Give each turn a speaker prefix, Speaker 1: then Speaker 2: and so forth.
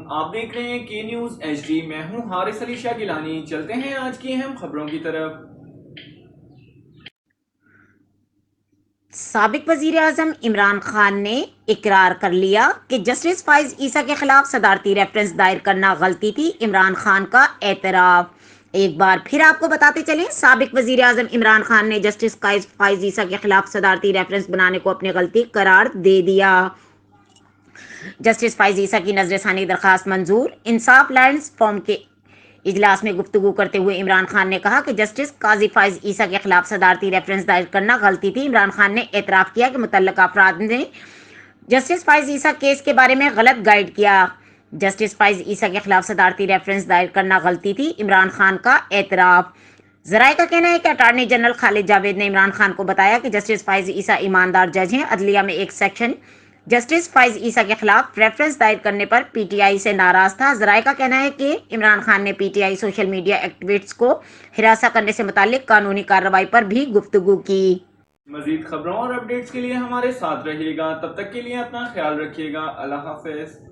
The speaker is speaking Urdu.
Speaker 1: آپ دیکھ رہے ہیں کے نیوز ایچ ڈی۔ میں ہوں حارث علی شاہ گیلانی۔ چلتے ہیں آج کی اہم خبروں کی طرف۔
Speaker 2: سابق وزیر اعظم عمران خان نے اقرار کر لیا کہ جسٹس فائز عیسیٰ کے خلاف صدارتی ریفرنس دائر کرنا غلطی تھی۔ عمران خان کا اعتراف۔ ایک بار پھر آپ کو بتاتے چلیں، سابق وزیر اعظم عمران خان نے جسٹس فائز عیسیٰ کے خلاف صدارتی ریفرنس بنانے کو اپنی غلطی قرار دے دیا۔ جسٹس فائز عیسیٰ کی نظر ثانی درخواست منظور۔ انصاف لائنز فورم کے اجلاس میں گفتگو کرتے ہوئے عمران خان نے کہا کہ جسٹس قاضی فائز عیسیٰ کے خلاف صدارتی ریفرنس دائر کرنا غلطی تھی۔ عمران خان نے اعتراف کیا کہ متعلقہ افراد نے جسٹس فائز عیسیٰ کیس کے بارے میں غلط گائیڈ کیا۔ جسٹس فائز عیسیٰ کے خلاف صدارتی ریفرنس دائر کرنا غلطی تھی۔ عمران خان کا اعتراف۔ ذرائع کا کہنا ہے کہ اٹارنی جنرل خالد جاوید نے عمران خان کو بتایا کہ جسٹس فائز عیسیٰ ایماندار جج ہیں۔ عدلیہ میں ایک سیکشن جسٹس فائز عیسیٰ کے خلاف ریفرنس دائر کرنے پر پی ٹی آئی سے ناراض تھا۔ ذرائع کا کہنا ہے کہ عمران خان نے P T I social media activists کو ہراساں کرنے سے متعلق قانونی کارروائی پر بھی گفتگو کی۔
Speaker 1: مزید خبروں اور اپڈیٹس کے لیے ہمارے ساتھ رہیے گا۔ تب تک کے لیے اپنا خیال رکھیے گا۔ اللہ حافظ۔